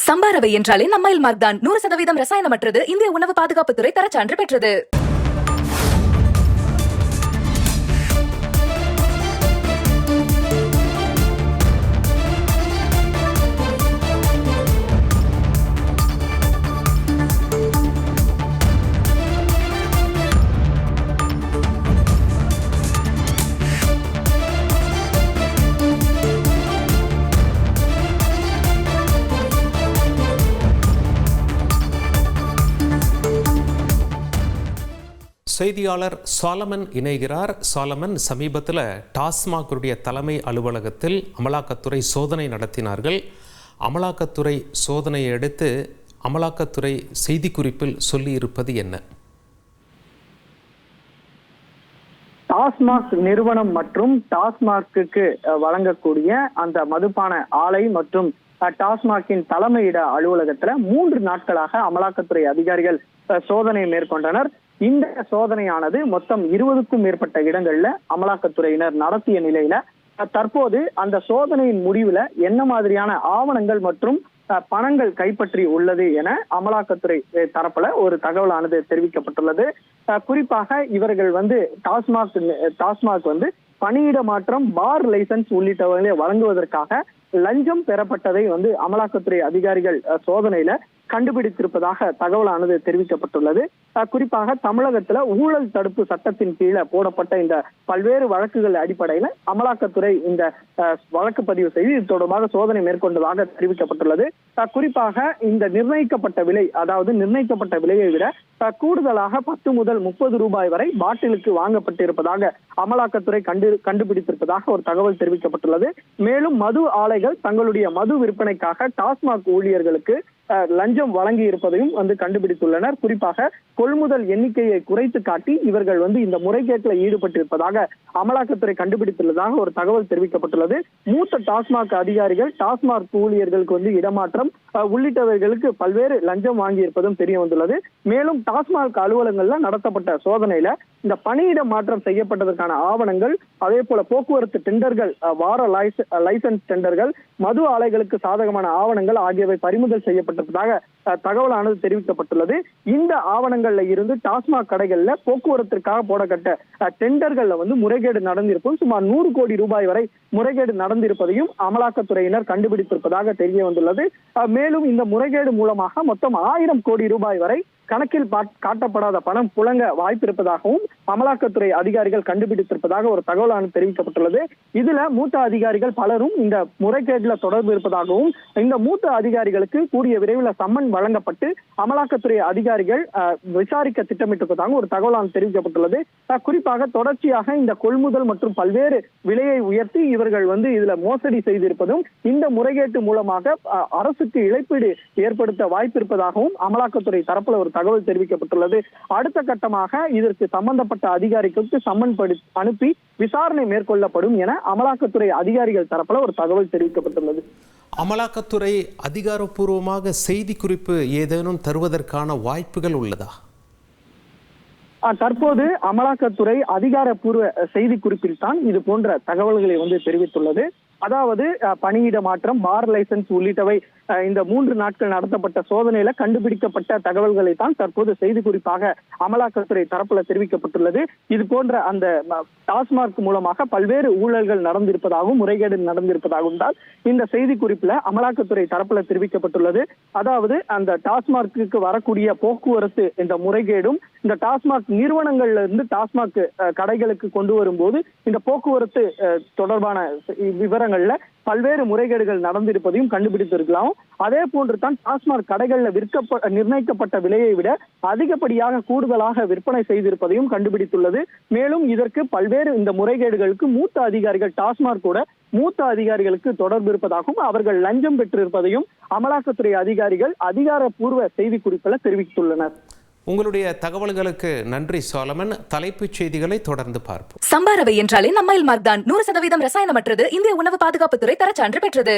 சம்பா ரவை என்றாலே நம்மைல் மார்க் தான். 100% ரசாயனமற்றது. இந்திய உணவு பாதுகாப்புத்துறை தரச்சான்று பெற்றது. செய்தியாளர் சாலமன் இணைகிறார். சாலமன், சமீபத்தில் டாஸ்மாகுடைய தலைமை அலுவலகத்தில் அமலாக்கத்துறை சோதனை நடத்தினார்கள். அமலாக்கத்துறை சோதனையை அடுத்து அமலாக்கத்துறை செய்திக்குறிப்பில் சொல்லியிருப்பது என்ன? டாஸ்மாக் நிறுவனம் மற்றும் டாஸ்மாக்கு வழங்கக்கூடிய அந்த மதுபான ஆலை மற்றும் டாஸ்மாகின் தலைமையிட அலுவலகத்துல 3 நாட்களாக அமலாக்கத்துறை அதிகாரிகள் சோதனை மேற்கொண்டனர். இந்த சோதனையானது மொத்தம் 20க்கும் மேற்பட்ட இடங்கள்ல அமலாக்கத்துறையினர் நடத்திய நிலையில தற்போது அந்த சோதனையின் முடிவுல என்ன மாதிரியான ஆவணங்கள் மற்றும் பணங்கள் கைப்பற்றி உள்ளது என அமலாக்கத்துறை தரப்புல ஒரு தகவலானது தெரிவிக்கப்பட்டுள்ளது. குறிப்பாக இவர்கள் டாஸ்மாக் பணியிட மாற்றம், பார் லைசன்ஸ் உள்ளிட்டவர்களை வழங்குவதற்காக லஞ்சம் பெறப்பட்டதை அமலாக்கத்துறை அதிகாரிகள் சோதனையில கண்டுபிடித்திருப்பதாக தகவலானது தெரிவிக்கப்பட்டுள்ளது. குறிப்பாக தமிழகத்துல ஊழல் தடுப்பு சட்டத்தின் கீழே போடப்பட்ட இந்த பல்வேறு வழக்குகள் அடிப்படையில அமலாக்கத்துறை இந்த வழக்கு பதிவு செய்து இது தொடர்பாக சோதனை மேற்கொண்டதாக தெரிவிக்கப்பட்டுள்ளது. குறிப்பாக இந்த நிர்ணயிக்கப்பட்ட விலை, அதாவது நிர்ணயிக்கப்பட்ட விலையை விட கூடுதலாக 10 முதல் 30 ரூபாய் வரை பாட்டிலுக்கு வாங்கப்பட்டிருப்பதாக அமலாக்கத்துறை கண்டுபிடித்திருப்பதாக ஒரு தகவல் தெரிவிக்கப்பட்டுள்ளது. மேலும் மது ஆலைகள் தங்களுடைய மது விற்பனைக்காக டாஸ்மாக் ஊழியர்களுக்கு லஞ்சம் வழங்கி இருப்பதையும் கண்டுபிடித்துள்ளனர். குறிப்பாக கொள்முதல் எண்ணிக்கையை குறைத்து காட்டி இவர்கள் இந்த முறைகேட்டில் ஈடுபட்டிருப்பதாக அமலாக்கத்துறை கண்டுபிடித்துள்ளதாக ஒரு தகவல் தெரிவிக்கப்பட்டுள்ளது. மூத்த டாஸ்மாக் அதிகாரிகள் டாஸ்மாக் ஊழியர்களுக்கு இடமாற்றம் உள்ளிட்டவர்களுக்கு பல்வேறு லஞ்சம் வாங்கி இருப்பதும் தெரிய வந்துள்ளது. மேலும் டாஸ்மாக் அலுவலகங்கள்ல நடத்தப்பட்ட சோதனையில இந்த பணியிட மாற்றம் செய்யப்பட்டதற்கான ஆவணங்கள், அதே போல போக்குவரத்து டெண்டர்கள், வார லைசன்ஸ் டெண்டர்கள், மது ஆலைகளுக்கு சாதகமான ஆவணங்கள் ஆகியவை பறிமுதல் செய்யப்பட்டதாக தகவலானது தெரிவிக்கப்பட்டுள்ளது. இந்த ஆவணங்கள்ல இருந்து டாஸ்மாக் கடைகள்ல போக்குவரத்திற்காக போடப்பட்ட டெண்டர்கள்ல முறைகேடு நடந்திருக்கும். சுமார் 100 கோடி ரூபாய் வரை முறைகேடு நடந்திருப்பதையும் அமலாக்கத்துறையினர் கண்டுபிடித்திருப்பதாக தெரிய வந்துள்ளது. மேலும் இந்த முறைகேடு மூலமாக மொத்தம் 1000 கோடி ரூபாய் வரை கணக்கில் காட்டப்படாத பணம் புழங்க வாய்ப்பிருப்பதாகவும் அமலாக்கத்துறை அதிகாரிகள் கண்டுபிடித்திருப்பதாக ஒரு தகவலானது தெரிவிக்கப்பட்டுள்ளது. இதுல மூத்த அதிகாரிகள் பலரும் இந்த முறைகேடுல தொடர்பு இருப்பதாகவும் இந்த மூத்த அதிகாரிகளுக்கு கூடிய விரைவில் சம்மன் வழங்கப்பட்டு அமலாக்கத்துறை அதிகாரிகள் விசாரிக்க திட்டமிட்டிருப்பதாக ஒரு தகவலானது தெரிவிக்கப்பட்டுள்ளது. குறிப்பாக தொடர்ச்சியாக இந்த கொள்முதல் மற்றும் பல்வேறு விலையை உயர்த்தி இவர்கள் இதுல மோசடி செய்திருப்பதும் இந்த முறைகேட்டு மூலமாக அரசுக்கு இழப்பீடு ஏற்படுத்த வாய்ப்பிருப்பதாகவும் அமலாக்கத்துறை தரப்புல ஒரு தகவல் தெரிவிக்கப்பட்டுள்ளது. அடுத்த கட்டமாக இதற்கு சம்பந்தப்பட்ட அதிகாரிகளுக்கு சம்மன் அனுப்பி விசாரணை மேற்கொள்ளப்படும் என அமலாக்கத்துறை அதிகாரிகள் தரப்புல ஒரு தகவல் தெரிவிக்கப்பட்டுள்ளது. அமலாக்கத்துறை அதிகாரப்பூர்வமாக செய்தி குறிப்பு ஏதேனும் தருவதற்கான வாய்ப்புகள் உள்ளதா? தற்போது அமலாக்கத்துறை அதிகாரப்பூர்வ செய்தி குறிப்பில் தான் இது போன்ற தகவல்களை தெரிவித்துள்ளது. அதாவது பணியிட மாற்றம், பார் லைசன்ஸ் உள்ளிட்டவை இந்த 3 நாட்கள் நடத்தப்பட்ட சோதனையில கண்டுபிடிக்கப்பட்ட தகவல்களை தான் தற்போது செய்தி குறிப்பாக அமலாக்கத்துறை தரப்புல தெரிவிக்கப்பட்டுள்ளது. இது போன்ற அந்த டாஸ்மாக் மூலமாக பல்வேறு ஊழல்கள் நடந்திருப்பதாகவும் முறைகேடு நடந்திருப்பதாகவும் தான் இந்த செய்தி குறிப்புல அமலாக்கத்துறை தரப்புல தெரிவிக்கப்பட்டுள்ளது. அதாவது அந்த டாஸ்மாக்கு வரக்கூடிய போக்குவரத்து இந்த முறைகேடும், இந்த டாஸ்மாக் நிறுவனங்கள்ல இருந்து டாஸ்மாக் கடைகளுக்கு கொண்டு வரும்போது இந்த போக்குவரத்து தொடர்பான விவரங்கள்ல பல்வேறு முறைகேடுகள் நடந்திருப்பதையும் கண்டுபிடித்திருக்கலாம். அதே போன்று தான் டாஸ்மாக் கடைகள்ல நிர்ணயிக்கப்பட்ட விலையை விட அதிகப்படியாக கூடுதலாக விற்பனை செய்திருப்பதையும் கண்டுபிடித்துள்ளது. மேலும் இதற்கு பல்வேறு இந்த முறைகேடுகளுக்கு மூத்த அதிகாரிகள், டாஸ்மாக் கூட மூத்த அதிகாரிகளுக்கு தொடர்பு இருப்பதாகவும் அவர்கள் லஞ்சம் பெற்றிருப்பதையும் அமலாக்கத்துறை அதிகாரிகள் அதிகாரப்பூர்வ செய்தி குறிப்பில் தெரிவித்துள்ளனர். உங்களுடைய தகவல்களுக்கு நன்றி சாலமன். தலைப்புச் செய்திகளை தொடர்ந்து பார்ப்போம். சம்பா ரவை என்றாலே நம்மைல் மார்க் தான். 100% ரசாயனமற்றது. இந்திய உணவு பாதுகாப்புத்துறை தரச்சான்று பெற்றது.